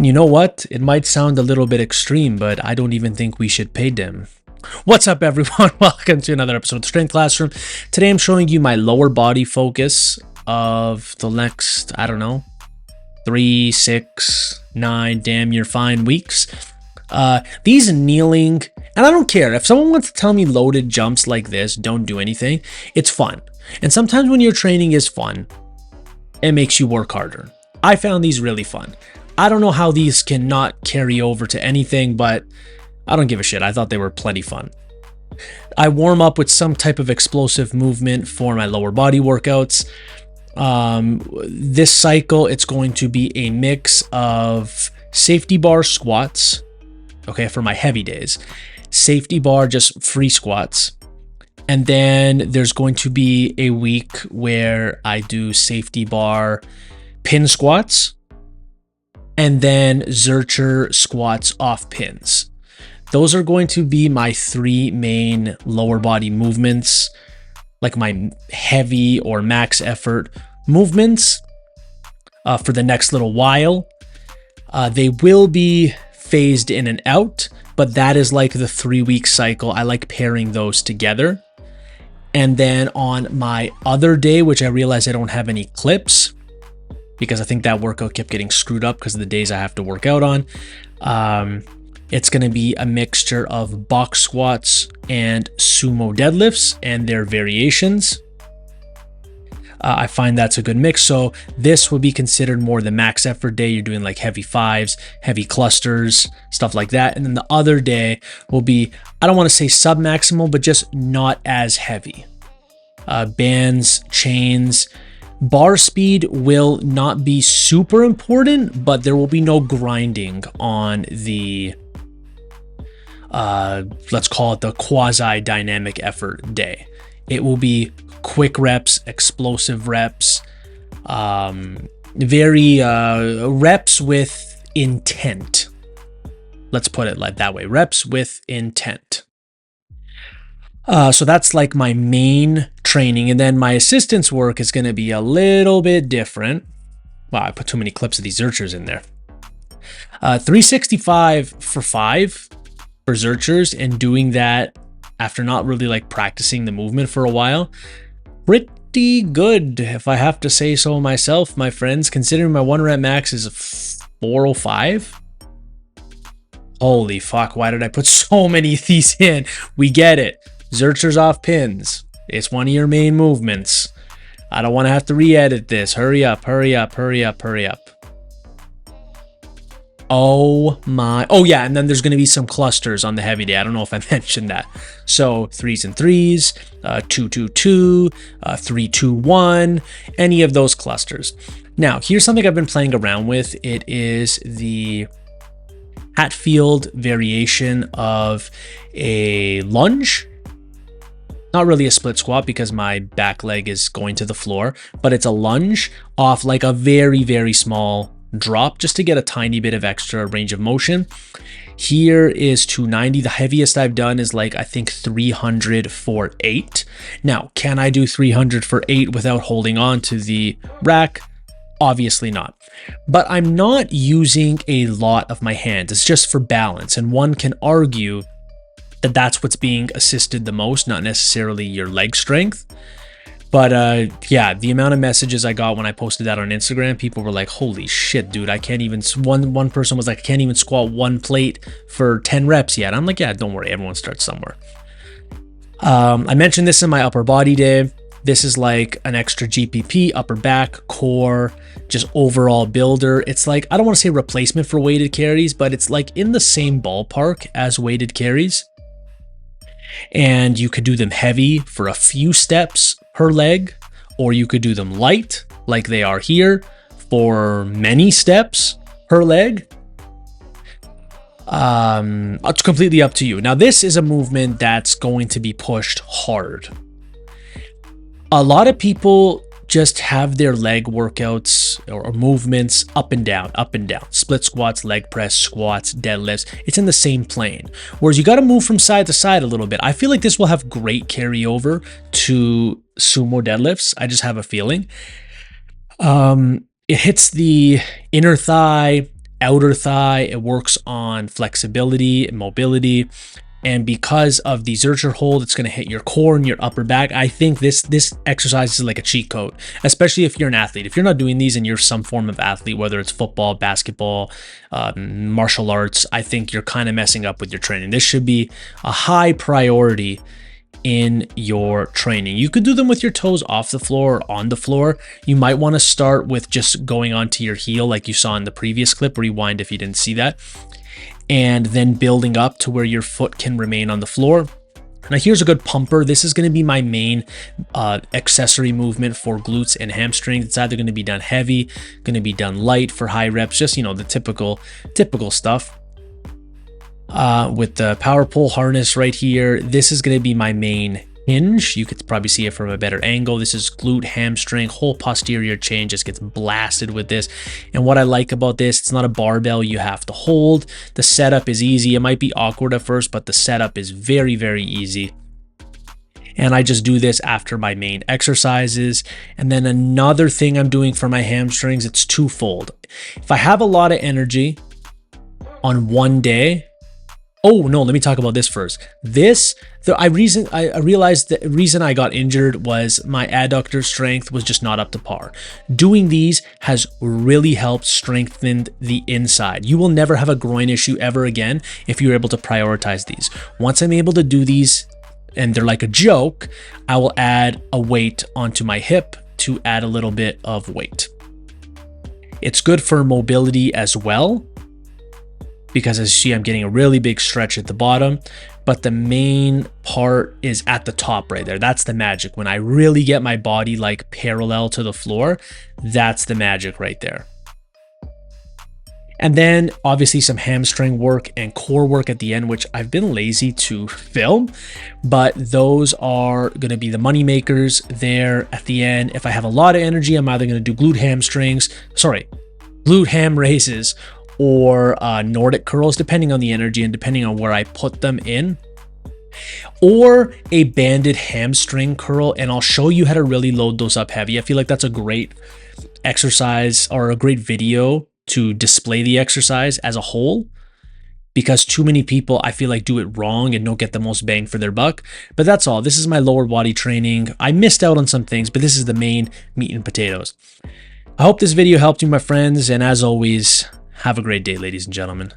you know what? It might sound a little bit extreme, but I don't even think we should pay them. What's up, everyone? Welcome to another episode of the Strength Classroom. Today I'm showing you my lower body focus of the next, I don't know, 3, 6, 9, damn near fine weeks. These kneeling, and I don't care. If someone wants to tell me loaded jumps like this don't do anything, it's fun. And sometimes when your training is fun, it makes you work harder. I found these really fun. I don't know how these cannot carry over to anything, but I don't give a shit. I thought they were plenty fun. I warm up with some type of explosive movement for my lower body workouts. This cycle, it's going to be a mix of safety bar squats, okay, for my heavy days, safety bar, just free squats. And then there's going to be a week where I do safety bar pin squats and then Zercher squats off pins. Those are going to be my 3 main lower body movements, like my heavy or max effort movements for the next little while. They will be phased in and out, but that is like the 3-week cycle. I like pairing those together. And then on my other day, which I realized I don't have any clips because I think that workout kept getting screwed up because of the days I have to work out on. It's going to be a mixture of box squats and sumo deadlifts and their variations. I find that's a good mix. So this would be considered more the max effort day. You're doing like heavy 5s, heavy clusters, stuff like that. And then the other day will be, I don't want to say sub-maximal, but just not as heavy. Bands, chains, bar speed will not be super important, but there will be no grinding on the, let's call it the quasi-dynamic effort day. It will be quick reps, explosive reps, very reps with intent. Let's put it like that way, reps with intent. So that's like my main training. And then my assistance work is going to be a little bit different. Wow, I put too many clips of these Zerchers in there. 365 for 5 for Zerchers, and doing that after not really like practicing the movement for a while. Pretty good, if I have to say so myself, my friends, considering my 1 rep max is 405. Holy fuck, why did I put so many of these in? We get it. Zerchers off pins. It's one of your main movements. I don't want to have to re-edit this. Hurry up, hurry up, hurry up, hurry up. Oh my. Oh yeah, and then there's going to be some clusters on the heavy day. I don't know if I mentioned that. So 3s and 3s, 2-2-2, 3-2-1, any of those clusters. Now, here's something I've been playing around with. It is the Hatfield variation of a lunge. Not really a split squat because my back leg is going to the floor, but it's a lunge off like a very, very small drop just to get a tiny bit of extra range of motion. Here is 290. The heaviest I've done is like, I think 300 for 8. Now, can I do 300 for 8 without holding on to the rack? Obviously not. But I'm not using a lot of my hands. It's just for balance. And one can argue that that's what's being assisted the most, not necessarily your leg strength. But yeah, the amount of messages I got when I posted that on Instagram, people were like, holy shit, dude, I can't even, one person was like, I can't even squat 1 plate for 10 reps yet. I'm like, yeah, don't worry, everyone starts somewhere. I mentioned this in my upper body day. This is like an extra GPP, upper back, core, just overall builder. It's like, I don't want to say replacement for weighted carries, but it's like in the same ballpark as weighted carries. And you could do them heavy for a few steps per leg, or you could do them light like they are here for many steps per leg. It's completely up to you. Now, this is a movement that's going to be pushed hard. A lot of people just have their leg workouts or movements up and down, split squats, leg press, squats, deadlifts. It's in the same plane. Whereas you got to move from side to side a little bit. I feel like this will have great carryover to sumo deadlifts. I just have a feeling. It hits the inner thigh, outer thigh. It works on flexibility and mobility. And because of the Zercher hold, it's going to hit your core and your upper back. I think this exercise is like a cheat code, especially if you're an athlete. If you're not doing these and you're some form of athlete, whether it's football, basketball, martial arts, I think you're kind of messing up with your training. This should be a high priority in your training. You could do them with your toes off the floor or on the floor. You might want to start with just going onto your heel like you saw in the previous clip. Rewind if you didn't see that. And then building up to where your foot can remain on the floor. Now here's a good pumper. This is going to be my main accessory movement for glutes and hamstrings. It's either going to be done heavy, going to be done light for high reps, just, you know, the typical stuff. With the power pole harness right here, this is going to be my main hinge. You could probably see it from a better angle. This is glute, hamstring, whole posterior chain just gets blasted with this. And what I like about this, it's not a barbell you have to hold. The setup is easy. It might be awkward at first, but the setup is very, very easy. And I just do this after my main exercises. And then another thing I'm doing for my hamstrings, it's twofold. If I have a lot of energy on one day, oh no, let me talk about this first. I realized the reason I got injured was my adductor strength was just not up to par. Doing these has really helped strengthen the inside. You will never have a groin issue ever again if you're able to prioritize these. Once I'm able to do these and they're like a joke, I will add a weight onto my hip to add a little bit of weight. It's good for mobility as well, because as you see, I'm getting a really big stretch at the bottom, but the main part is at the top right there. That's the magic. When I really get my body like parallel to the floor, that's the magic right there. And then obviously some hamstring work and core work at the end, which I've been lazy to film, but those are going to be the money makers there at the end. If I have a lot of energy, I'm either going to do glute ham raises, or Nordic curls, depending on the energy and depending on where I put them in, or a banded hamstring curl. And I'll show you how to really load those up heavy. I feel like that's a great exercise or a great video to display the exercise as a whole, because too many people, I feel like, do it wrong and don't get the most bang for their buck. But that's all. This is my lower body training. I missed out on some things, but this is the main meat and potatoes. I hope this video helped you, my friends, and as always, have a great day, ladies and gentlemen.